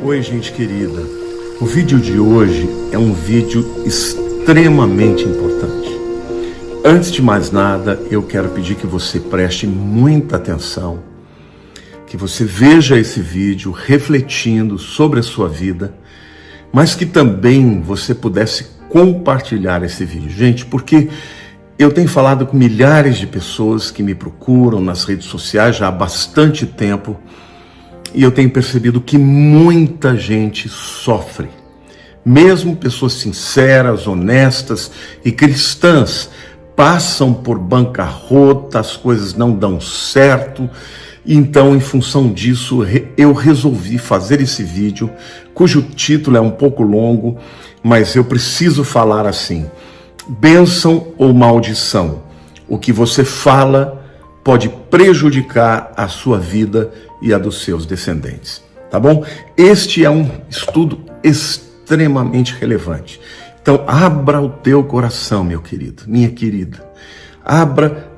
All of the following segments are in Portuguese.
Oi, gente querida. O vídeo de hoje é um vídeo extremamente importante. Antes de mais nada, eu quero pedir que você preste muita atenção, que você veja esse vídeo refletindo sobre a sua vida, mas que também você pudesse compartilhar esse vídeo. Gente, porque eu tenho falado com milhares de pessoas que me procuram nas redes sociais já há bastante tempo, e eu tenho percebido que muita gente sofre. Mesmo pessoas sinceras, honestas e cristãs passam por bancarrota, as coisas não dão certo. Então, em função disso, eu resolvi fazer esse vídeo, cujo título é um pouco longo, mas eu preciso falar assim: bênção ou maldição? O que você fala pode prejudicar a sua vida e a dos seus descendentes, tá bom? Este é um estudo extremamente relevante. Então, abra o teu coração, meu querido, minha querida. Abra,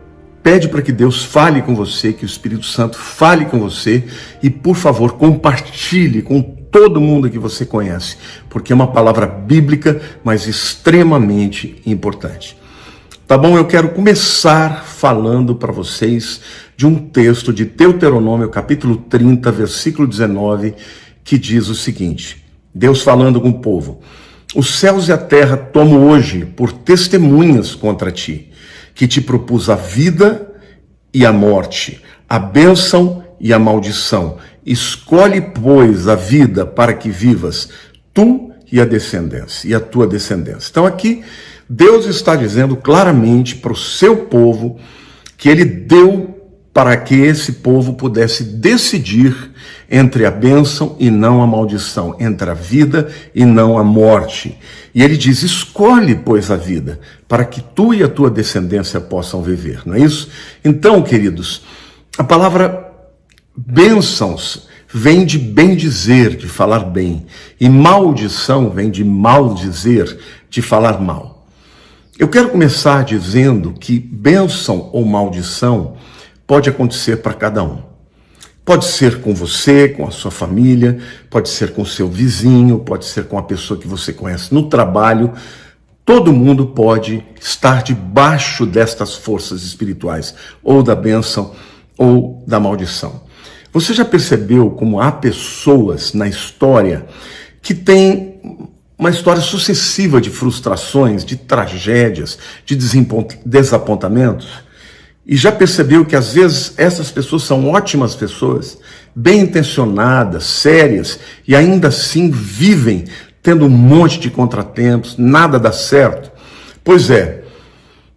pede para que Deus fale com você, que o Espírito Santo fale com você e, por favor, compartilhe com todo mundo que você conhece, porque é uma palavra bíblica, mas extremamente importante. Tá bom? Eu quero começar falando para vocês de um texto de Deuteronômio, capítulo 30, versículo 19, que diz o seguinte: Deus falando com o povo: os céus e a terra tomo hoje por testemunhas contra ti, que te propus a vida e a morte, a bênção e a maldição. Escolhe, pois, a vida para que vivas, tu e a descendência, e a tua descendência. Então aqui Deus está dizendo claramente para o seu povo que ele deu para que esse povo pudesse decidir entre a bênção e não a maldição, entre a vida e não a morte. E ele diz: escolhe, pois, a vida, para que tu e a tua descendência possam viver, não é isso? Então, queridos, a palavra bênçãos vem de bem dizer, de falar bem, e maldição vem de mal dizer, de falar mal. Eu quero começar dizendo que bênção ou maldição pode acontecer para cada um. Pode ser com você, com a sua família, pode ser com o seu vizinho, pode ser com a pessoa que você conhece no trabalho. Todo mundo pode estar debaixo destas forças espirituais, ou da bênção ou da maldição. Você já percebeu como há pessoas na história que têm uma história sucessiva de frustrações, de tragédias, de desapontamentos? E já percebeu que às vezes essas pessoas são ótimas pessoas, bem intencionadas, sérias, e ainda assim vivem tendo um monte de contratempos, nada dá certo? Pois é,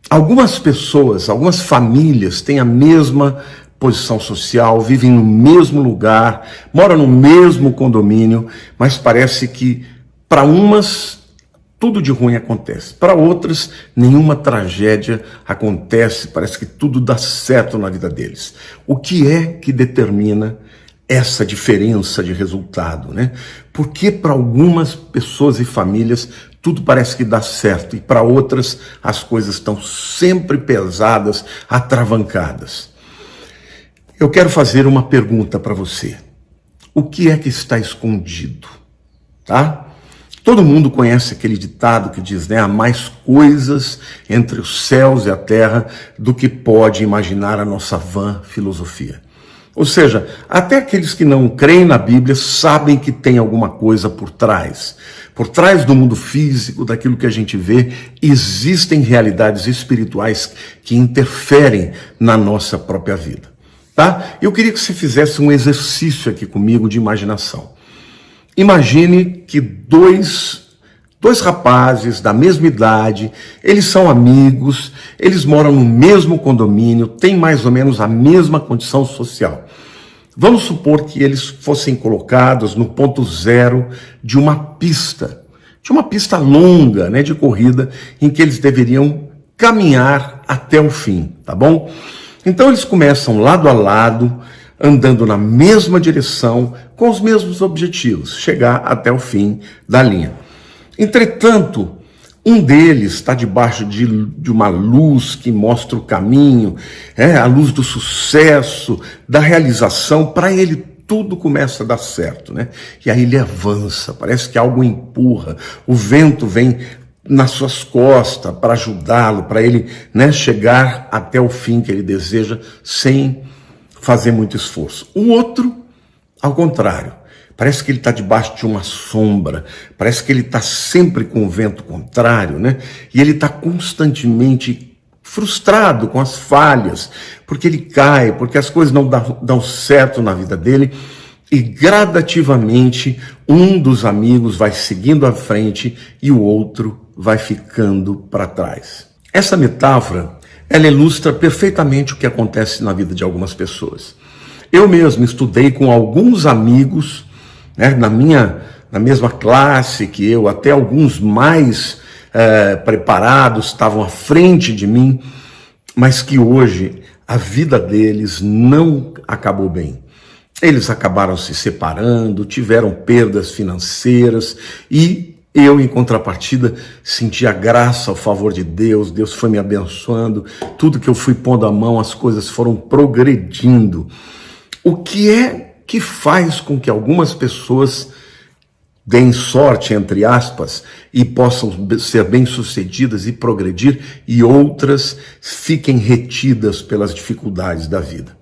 algumas pessoas, algumas famílias têm a mesma posição social, vivem no mesmo lugar, moram no mesmo condomínio, mas parece que para umas tudo de ruim acontece, para outras nenhuma tragédia acontece, parece que tudo dá certo na vida deles. O que é que determina essa diferença de resultado, né? Porque para algumas pessoas e famílias tudo parece que dá certo e para outras as coisas estão sempre pesadas, atravancadas. Eu quero fazer uma pergunta para você: o que é que está escondido? Tá? Todo mundo conhece aquele ditado que diz, né? Há mais coisas entre os céus e a terra do que pode imaginar a nossa vã filosofia. Ou seja, até aqueles que não creem na Bíblia sabem que tem alguma coisa por trás. Por trás do mundo físico, daquilo que a gente vê, existem realidades espirituais que interferem na nossa própria vida. Tá? Eu queria que você fizesse um exercício aqui comigo de imaginação. Imagine que dois rapazes da mesma idade, eles são amigos, eles moram no mesmo condomínio, têm mais ou menos a mesma condição social. Vamos supor que eles fossem colocados no ponto zero de uma pista longa, né, de corrida, em que eles deveriam caminhar até o fim, tá bom? Então eles começam lado a lado, andando na mesma direção, com os mesmos objetivos, chegar até o fim da linha. Entretanto, um deles está debaixo de uma luz que mostra o caminho, a luz do sucesso, da realização. Para ele tudo começa a dar certo, né? E aí ele avança, parece que algo empurra, o vento vem nas suas costas para ajudá-lo, para ele, né, chegar até o fim que ele deseja sem fazer muito esforço. O outro, ao contrário, parece que ele está debaixo de uma sombra, parece que ele está sempre com o vento contrário, né? E ele está constantemente frustrado com as falhas, porque ele cai, porque as coisas não dão certo na vida dele, e gradativamente um dos amigos vai seguindo à frente e o outro vai ficando para trás. Essa metáfora, ela ilustra perfeitamente o que acontece na vida de algumas pessoas. Eu mesmo estudei com alguns amigos, né, na mesma classe que eu, até alguns mais preparados, estavam à frente de mim, mas que hoje a vida deles não acabou bem. Eles acabaram se separando, tiveram perdas financeiras e eu, em contrapartida, senti a graça, o favor de Deus, Deus foi me abençoando, tudo que eu fui pondo a mão, as coisas foram progredindo. O que é que faz com que algumas pessoas deem sorte, entre aspas, e possam ser bem-sucedidas e progredir, e outras fiquem retidas pelas dificuldades da vida?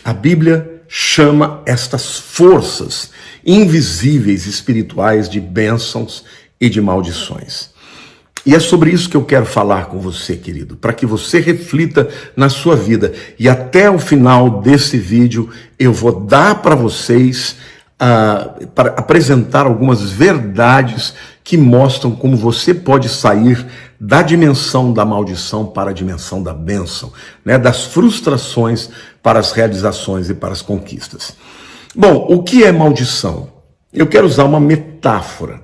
A Bíblia chama estas forças invisíveis espirituais de bênçãos e de maldições. E é sobre isso que eu quero falar com você, querido, para que você reflita na sua vida. E até o final desse vídeo eu vou dar para vocês, para apresentar algumas verdades que mostram como você pode sair da dimensão da maldição para a dimensão da bênção, né? Das frustrações para as realizações e para as conquistas. Bom, o que é maldição? Eu quero usar uma metáfora.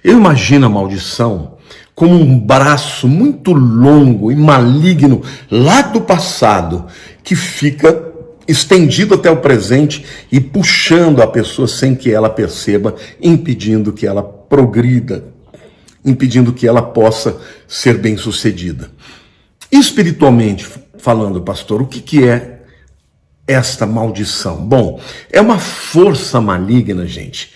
Eu imagino a maldição como um braço muito longo e maligno lá do passado, que fica estendido até o presente e puxando a pessoa sem que ela perceba, impedindo que ela progrida, impedindo que ela possa ser bem-sucedida. Espiritualmente falando, pastor, o que é esta maldição? Bom, é uma força maligna, gente,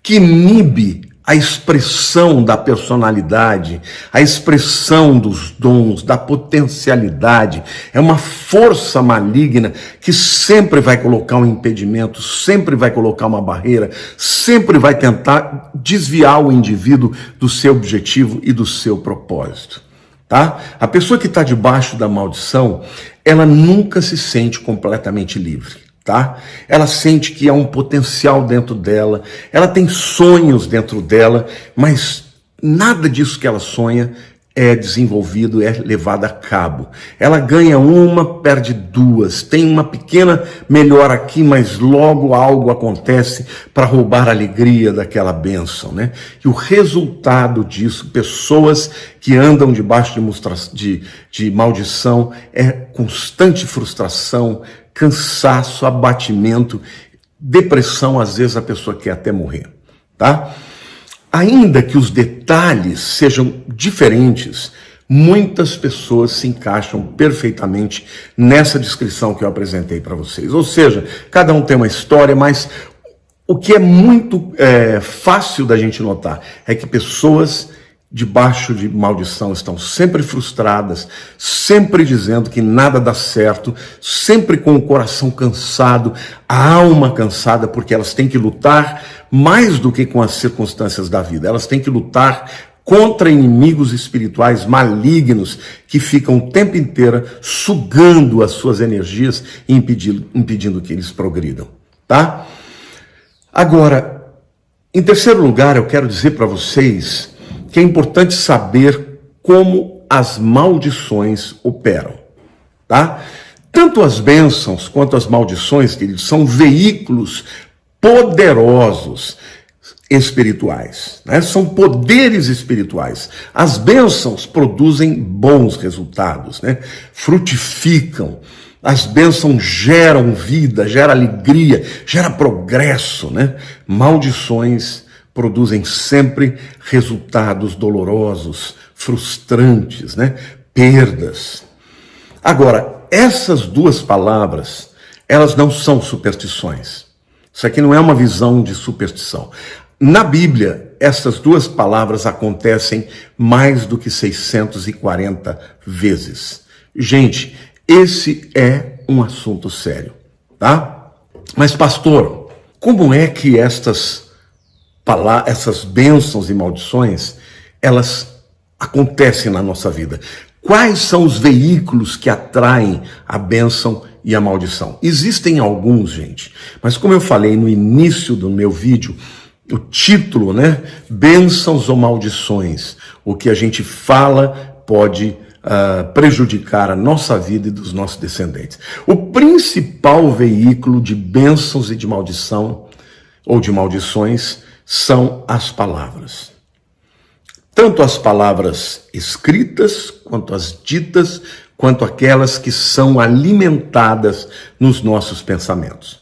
que inibe a expressão da personalidade, a expressão dos dons, da potencialidade. É uma força maligna que sempre vai colocar um impedimento, sempre vai colocar uma barreira, sempre vai tentar desviar o indivíduo do seu objetivo e do seu propósito. Tá? A pessoa que está debaixo da maldição, ela nunca se sente completamente livre. Tá? Ela sente que há um potencial dentro dela, ela tem sonhos dentro dela, mas nada disso que ela sonha é desenvolvido, é levado a cabo. Ela ganha uma, perde duas, tem uma pequena melhora aqui, mas logo algo acontece para roubar a alegria daquela bênção, né? E o resultado disso, pessoas que andam debaixo de maldição, é constante frustração, cansaço, abatimento, depressão, às vezes a pessoa quer até morrer, tá? Ainda que os detalhes sejam diferentes, muitas pessoas se encaixam perfeitamente nessa descrição que eu apresentei para vocês. Ou seja, cada um tem uma história, mas o que é muito fácil da gente notar é que pessoas debaixo de maldição estão sempre frustradas, sempre dizendo que nada dá certo, sempre com o coração cansado, a alma cansada, porque elas têm que lutar mais do que com as circunstâncias da vida. Elas têm que lutar contra inimigos espirituais malignos que ficam o tempo inteiro sugando as suas energias e impedindo que eles progridam, tá? Agora, em terceiro lugar, eu quero dizer para vocês que é importante saber como as maldições operam, tá? Tanto as bênçãos quanto as maldições, queridos, são veículos poderosos espirituais, né? São poderes espirituais. As bênçãos produzem bons resultados, né? Frutificam. As bênçãos geram vida, geram alegria, geram progresso, né? Maldições produzem sempre resultados dolorosos, frustrantes, né? Perdas. Agora, essas duas palavras, elas não são superstições. Isso aqui não é uma visão de superstição. Na Bíblia, essas duas palavras acontecem mais do que 640 vezes. Gente, esse é um assunto sério, tá? Mas, pastor, como é que essas bênçãos e maldições, elas acontecem na nossa vida? Quais são os veículos que atraem a bênção e a maldição? Existem alguns, gente, mas como eu falei no início do meu vídeo, o título, né? Bênçãos ou maldições. O que a gente fala pode prejudicar a nossa vida e dos nossos descendentes. O principal veículo de bênçãos e de maldição, ou de maldições, são as palavras. Tanto as palavras escritas, quanto as ditas, quanto aquelas que são alimentadas nos nossos pensamentos.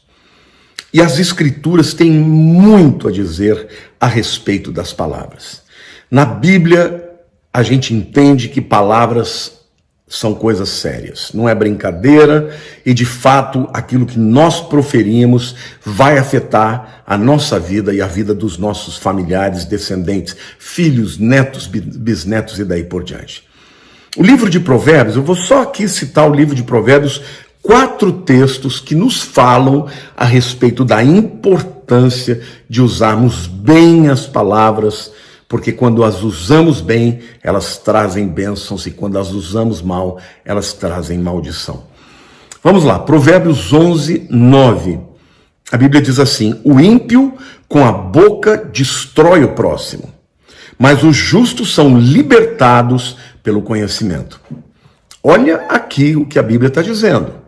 E as Escrituras têm muito a dizer a respeito das palavras. Na Bíblia, a gente entende que palavras são coisas sérias, não é brincadeira, e de fato aquilo que nós proferimos vai afetar a nossa vida e a vida dos nossos familiares, descendentes, filhos, netos, bisnetos e daí por diante. O livro de Provérbios, eu vou só aqui citar o livro de Provérbios, 4 textos que nos falam a respeito da importância de usarmos bem as palavras, porque quando as usamos bem, elas trazem bênçãos, e quando as usamos mal, elas trazem maldição. Vamos lá, Provérbios 11, 9. A Bíblia diz assim: o ímpio com a boca destrói o próximo, mas os justos são libertados pelo conhecimento. Olha aqui o que a Bíblia está dizendo.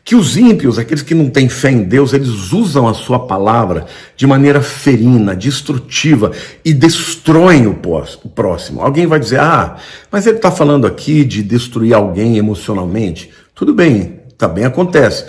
Que os ímpios, aqueles que não têm fé em Deus, eles usam a sua palavra de maneira ferina, destrutiva e destroem o próximo. Alguém vai dizer, mas ele está falando aqui de destruir alguém emocionalmente. Tudo bem, também acontece.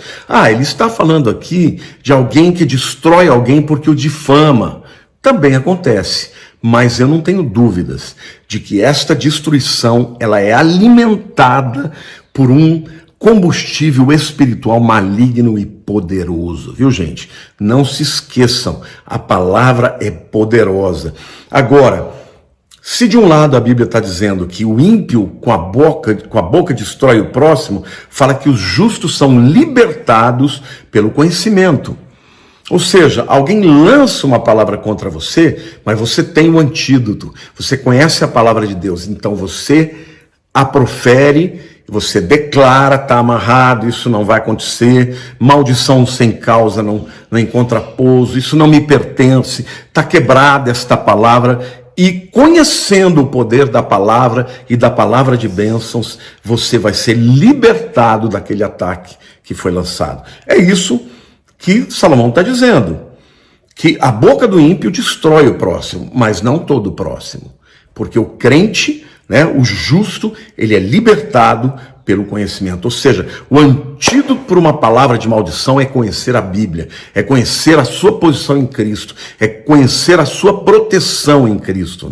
Ele está falando aqui de alguém que destrói alguém porque o difama. Também acontece. Mas eu não tenho dúvidas de que esta destruição, ela é alimentada por um combustível espiritual maligno e poderoso, viu, gente? Não se esqueçam, a palavra é poderosa. Agora, se de um lado a Bíblia está dizendo que o ímpio com a boca destrói o próximo, fala que os justos são libertados pelo conhecimento. Ou seja, alguém lança uma palavra contra você, mas você tem o antídoto, você conhece a palavra de Deus, então você a profere, você declara, está amarrado, isso não vai acontecer, maldição sem causa não encontra pouso, isso não me pertence, está quebrada esta palavra, e conhecendo o poder da palavra e da palavra de bênçãos, você vai ser libertado daquele ataque que foi lançado. É isso que Salomão está dizendo, que a boca do ímpio destrói o próximo, mas não todo o próximo, porque o crente, o justo, ele é libertado pelo conhecimento. Ou seja, o antídoto para uma palavra de maldição é conhecer a Bíblia, é conhecer a sua posição em Cristo, é conhecer a sua proteção em Cristo,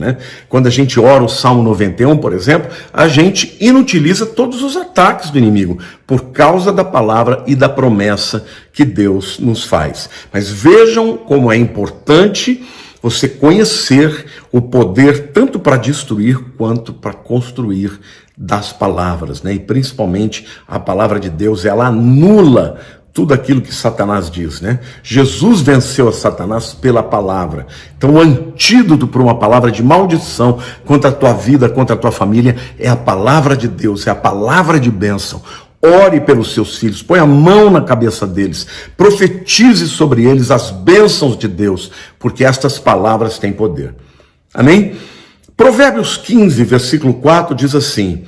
Quando a gente ora o Salmo 91, por exemplo, a gente inutiliza todos os ataques do inimigo por causa da palavra e da promessa que Deus nos faz. Mas vejam como é importante você conhecer o poder tanto para destruir quanto para construir das palavras, E principalmente a palavra de Deus, ela anula tudo aquilo que Satanás diz, Jesus venceu a Satanás pela palavra. Então o antídoto para uma palavra de maldição contra a tua vida, contra a tua família, é a palavra de Deus, é a palavra de bênção. Ore pelos seus filhos, põe a mão na cabeça deles, profetize sobre eles as bênçãos de Deus, porque estas palavras têm poder. Amém? Provérbios 15, versículo 4 diz assim: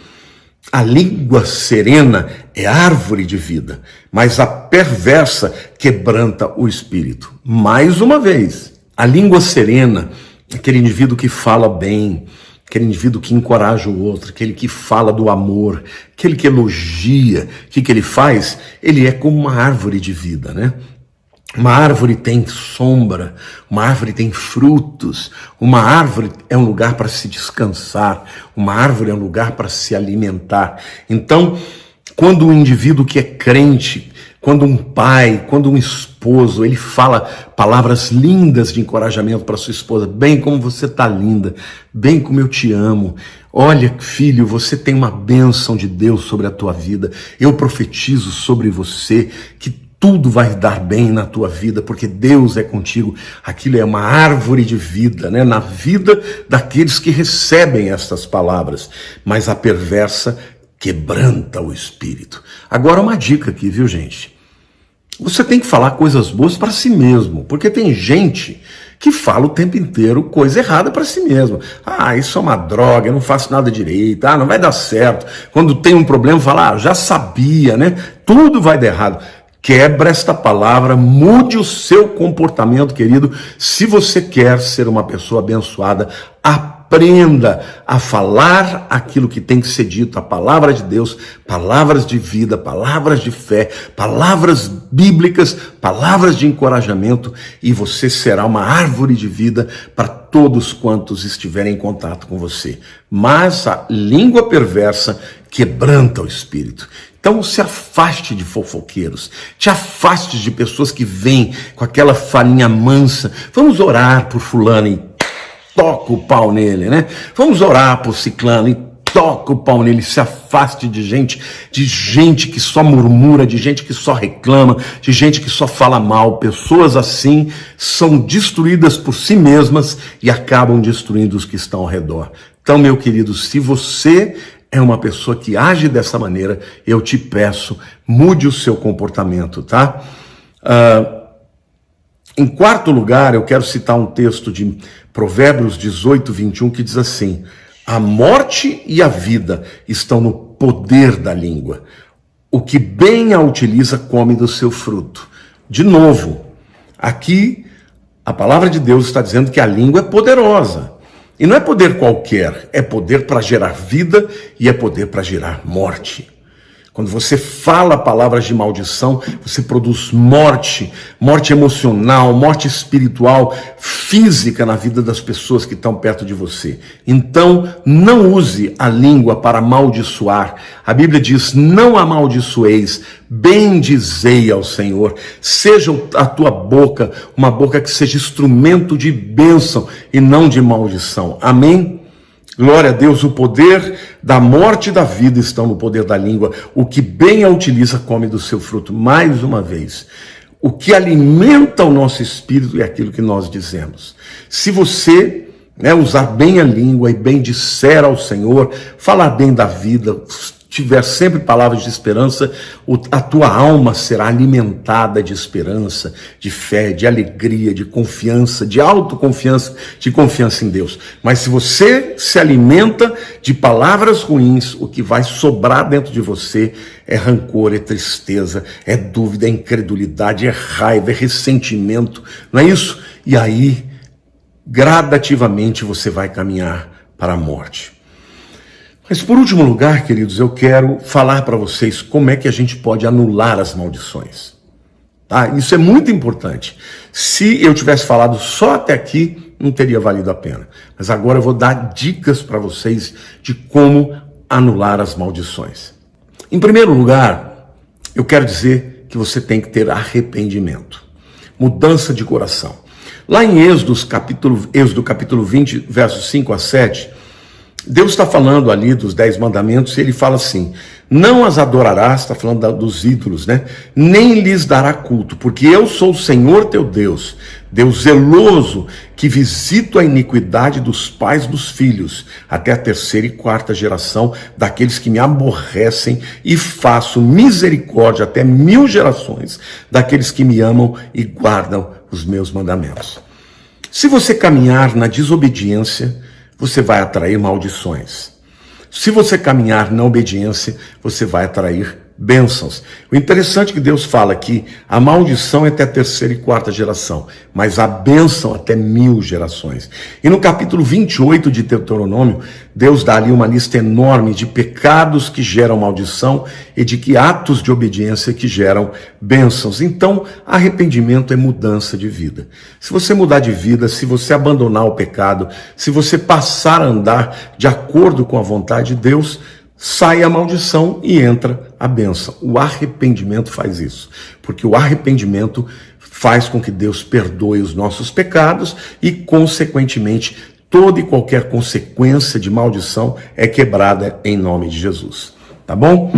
a língua serena é árvore de vida, mas a perversa quebranta o espírito. Mais uma vez, a língua serena, aquele indivíduo que fala bem, aquele indivíduo que encoraja o outro, aquele que fala do amor, aquele que elogia, o que ele faz? Ele é como uma árvore de vida, Uma árvore tem sombra, uma árvore tem frutos, uma árvore é um lugar para se descansar, uma árvore é um lugar para se alimentar. Então, Quando um indivíduo que é crente, quando um pai, quando um esposo, ele fala palavras lindas de encorajamento para sua esposa, bem como você está linda, bem como eu te amo, olha filho, você tem uma bênção de Deus sobre a tua vida, eu profetizo sobre você que tudo vai dar bem na tua vida, porque Deus é contigo. Aquilo é uma árvore de vida, né? Na vida daqueles que recebem estas palavras, mas a perversa quebranta o espírito. Agora uma dica aqui, viu gente? Você tem que falar coisas boas para si mesmo, porque tem gente que fala o tempo inteiro coisa errada para si mesmo. Ah, isso é uma droga, eu não faço nada direito, ah, não vai dar certo. Quando tem um problema, fala, ah, já sabia, né? Tudo vai dar errado. Quebra esta palavra, mude o seu comportamento, querido. Se você quer ser uma pessoa abençoada, aprenda a falar aquilo que tem que ser dito, a palavra de Deus, palavras de vida, palavras de fé, palavras bíblicas, palavras de encorajamento, e você será uma árvore de vida para todos quantos estiverem em contato com você. Mas a língua perversa quebranta o espírito. Então se afaste de fofoqueiros, te afaste de pessoas que vêm com aquela falinha mansa. Vamos orar por fulano e toca o pau nele, né? Vamos orar por ciclano e toca o pau nele. Se afaste de gente que só murmura, de gente que só reclama, de gente que só fala mal. Pessoas assim são destruídas por si mesmas e acabam destruindo os que estão ao redor. Então, meu querido, se você é uma pessoa que age dessa maneira, eu te peço, mude o seu comportamento, tá? Em quarto lugar, eu quero citar um texto de Provérbios 18, 21, que diz assim: a morte e a vida estão no poder da língua. O que bem a utiliza come do seu fruto. De novo, aqui a palavra de Deus está dizendo que a língua é poderosa. E não é poder qualquer, é poder para gerar vida e é poder para gerar morte. Quando você fala palavras de maldição, você produz morte, morte emocional, morte espiritual, física na vida das pessoas que estão perto de você. Então, não use a língua para amaldiçoar. A Bíblia diz, não amaldiçoeis, bendizei ao Senhor. Seja a tua boca uma boca que seja instrumento de bênção e não de maldição. Amém? Glória a Deus, o poder da morte e da vida estão no poder da língua. O que bem a utiliza come do seu fruto. Mais uma vez, o que alimenta o nosso espírito é aquilo que nós dizemos. Se você usar bem a língua e bem disser ao Senhor, falar bem da vida, tiver sempre palavras de esperança, a tua alma será alimentada de esperança, de fé, de alegria, de confiança, de autoconfiança, de confiança em Deus. Mas se você se alimenta de palavras ruins, o que vai sobrar dentro de você é rancor, é tristeza, é dúvida, é incredulidade, é raiva, é ressentimento, não é isso? E aí, gradativamente você vai caminhar para a morte. Mas por último lugar, queridos, eu quero falar para vocês como é que a gente pode anular as maldições. Tá? Isso é muito importante. Se eu tivesse falado só até aqui, não teria valido a pena. Mas agora eu vou dar dicas para vocês de como anular as maldições. Em primeiro lugar, eu quero dizer que você tem que ter arrependimento, mudança de coração. Lá em Êxodo capítulo 20, versos 5 a 7, Deus está falando ali dos 10 mandamentos e ele fala assim: não as adorarás, está falando dos ídolos, né? Nem lhes dará culto, porque eu sou o Senhor teu Deus, Deus zeloso, que visito a iniquidade dos pais dos filhos, até a 3ª e 4ª geração daqueles que me aborrecem, e faço misericórdia até 1000 gerações daqueles que me amam e guardam os meus mandamentos. Se você caminhar na desobediência, você vai atrair maldições. Se você caminhar na obediência, você vai atrair bênçãos. O interessante é que Deus fala que a maldição é até a 3ª e 4ª geração, mas a bênção até 1000 gerações. E no capítulo 28 de Deuteronômio, Deus dá ali uma lista enorme de pecados que geram maldição e de que atos de obediência que geram bênçãos. Então, arrependimento é mudança de vida. Se você mudar de vida, se você abandonar o pecado, se você passar a andar de acordo com a vontade de Deus, sai a maldição e entra a bênção. O arrependimento faz isso, porque o arrependimento faz com que Deus perdoe os nossos pecados e, consequentemente, toda e qualquer consequência de maldição é quebrada em nome de Jesus. Tá bom?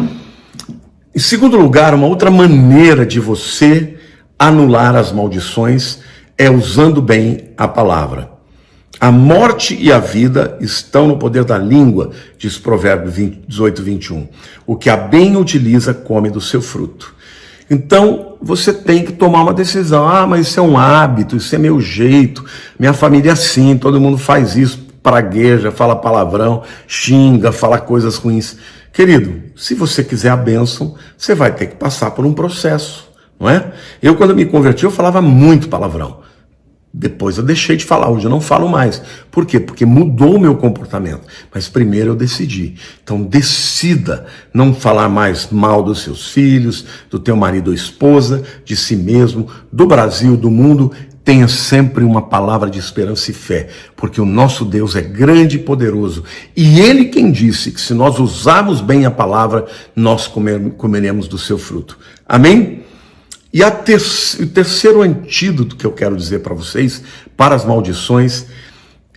Em segundo lugar, uma outra maneira de você anular as maldições é usando bem a palavra. A morte e a vida estão no poder da língua, diz Provérbios 18, 21. O que a bem utiliza, come do seu fruto. Então, você tem que tomar uma decisão. Mas isso é um hábito, isso é meu jeito, minha família é assim, todo mundo faz isso, pragueja, fala palavrão, xinga, fala coisas ruins. Querido, se você quiser a bênção, você vai ter que passar por um processo, não é? Eu, quando me converti, eu falava muito palavrão. Depois eu deixei de falar, hoje eu não falo mais. Por quê? Porque mudou o meu comportamento. Mas primeiro eu decidi. Então decida não falar mais mal dos seus filhos, do teu marido ou esposa, de si mesmo, do Brasil, do mundo. Tenha sempre uma palavra de esperança e fé, porque o nosso Deus é grande e poderoso. E Ele quem disse que se nós usarmos bem a palavra, nós comeremos do seu fruto. Amém? E o terceiro antídoto que eu quero dizer para vocês, para as maldições,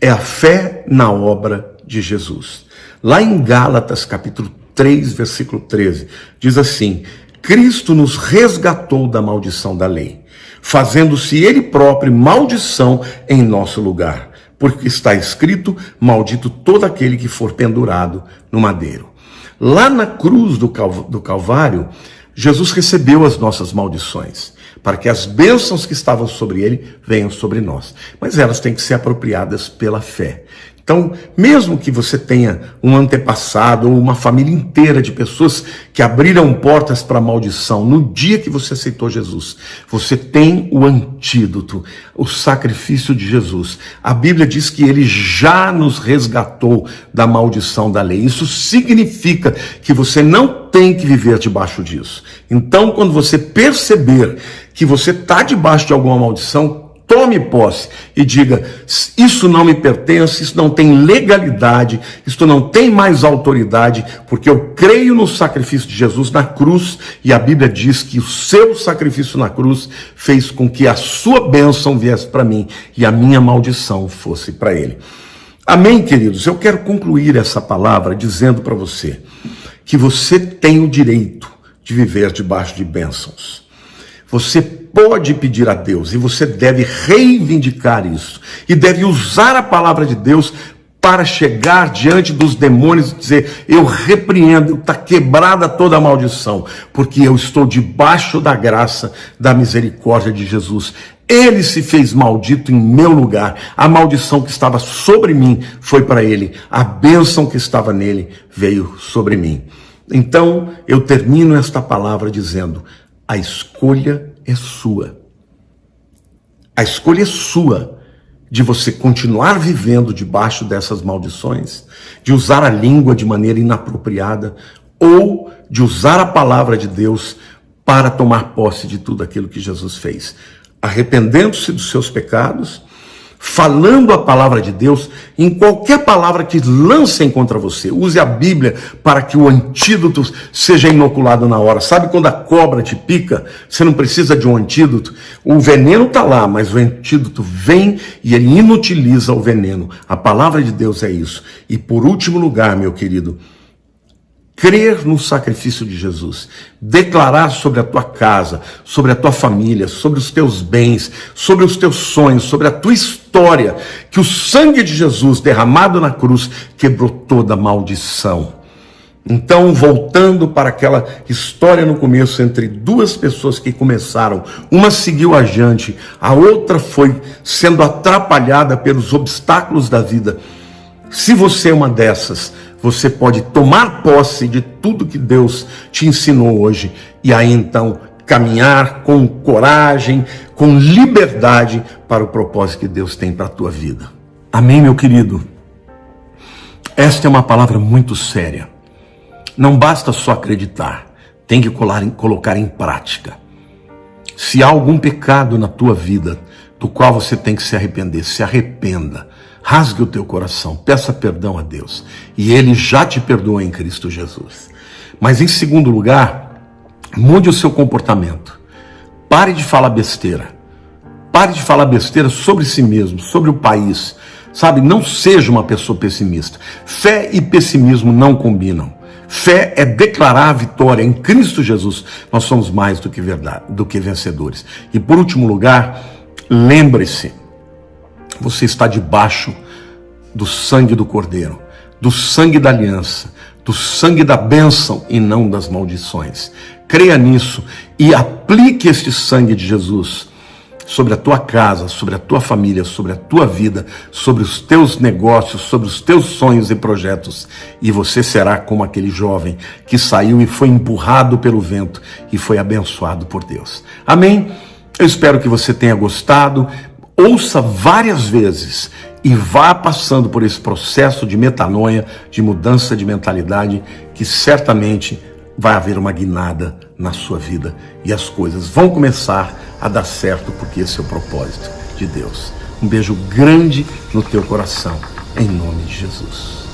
é a fé na obra de Jesus. Lá em Gálatas, capítulo 3, versículo 13, diz assim: Cristo nos resgatou da maldição da lei, fazendo-se Ele próprio maldição em nosso lugar, porque está escrito: maldito todo aquele que for pendurado no madeiro. Lá na cruz do Calvário, Jesus recebeu as nossas maldições, para que as bênçãos que estavam sobre ele venham sobre nós. Mas elas têm que ser apropriadas pela fé. Então, mesmo que você tenha um antepassado ou uma família inteira de pessoas que abriram portas para a maldição, no dia que você aceitou Jesus, você tem o antídoto, o sacrifício de Jesus. A Bíblia diz que ele já nos resgatou da maldição da lei. Isso significa que você não tem que viver debaixo disso. Então, quando você perceber que você está debaixo de alguma maldição, tome posse e diga: isso não me pertence, isso não tem legalidade, isso não tem mais autoridade, porque eu creio no sacrifício de Jesus na cruz, e a Bíblia diz que o seu sacrifício na cruz fez com que a sua bênção viesse para mim e a minha maldição fosse para ele. Amém, queridos? Eu quero concluir essa palavra dizendo para você que você tem o direito de viver debaixo de bênçãos. Você pode pedir a Deus e você deve reivindicar isso. E deve usar a palavra de Deus para chegar diante dos demônios e dizer: eu repreendo, está quebrada toda a maldição, porque eu estou debaixo da graça, da misericórdia de Jesus. Ele se fez maldito em meu lugar. A maldição que estava sobre mim foi para ele. A bênção que estava nele veio sobre mim. Então, eu termino esta palavra dizendo: a escolha é sua. A escolha é sua de você continuar vivendo debaixo dessas maldições, de usar a língua de maneira inapropriada, ou de usar a palavra de Deus para tomar posse de tudo aquilo que Jesus fez. Arrependendo-se dos seus pecados, falando a palavra de Deus, em qualquer palavra que lancem contra você. Use a Bíblia para que o antídoto seja inoculado na hora. Sabe quando a cobra te pica? Você não precisa de um antídoto. O veneno está lá, mas o antídoto vem e ele inutiliza o veneno. A palavra de Deus é isso. E por último lugar, meu querido, crer no sacrifício de Jesus, declarar sobre a tua casa, sobre a tua família, sobre os teus bens, sobre os teus sonhos, sobre a tua história, que o sangue de Jesus derramado na cruz quebrou toda maldição. Então, voltando para aquela história no começo entre duas pessoas que começaram, uma seguiu adiante, a outra foi sendo atrapalhada pelos obstáculos da vida. Se você é uma dessas, você pode tomar posse de tudo que Deus te ensinou hoje e aí então caminhar com coragem, com liberdade para o propósito que Deus tem para a tua vida. Amém, meu querido? Esta é uma palavra muito séria. Não basta só acreditar, tem que colocar em prática. Se há algum pecado na tua vida do qual você tem que se arrepender, se arrependa. rasgue o teu coração, peça perdão a Deus, e Ele já te perdoa em Cristo Jesus. Mas em segundo lugar, mude o seu comportamento. Pare de falar besteira. Pare de falar besteira sobre si mesmo, sobre o país. Sabe, não seja uma pessoa pessimista. Fé e pessimismo não combinam. Fé é declarar a vitória em Cristo Jesus. Nós somos mais do que vencedores. E por último lugar, lembre-se, você está debaixo do sangue do Cordeiro, do sangue da aliança, do sangue da bênção e não das maldições. Creia nisso e aplique este sangue de Jesus sobre a tua casa, sobre a tua família, sobre a tua vida, sobre os teus negócios, sobre os teus sonhos e projetos. E você será como aquele jovem que saiu e foi empurrado pelo vento e foi abençoado por Deus. Amém? Eu espero que você tenha gostado. Ouça várias vezes e vá passando por esse processo de metanoia, de mudança de mentalidade, que certamente vai haver uma guinada na sua vida e as coisas vão começar a dar certo, porque esse é o propósito de Deus. Um beijo grande no teu coração, em nome de Jesus.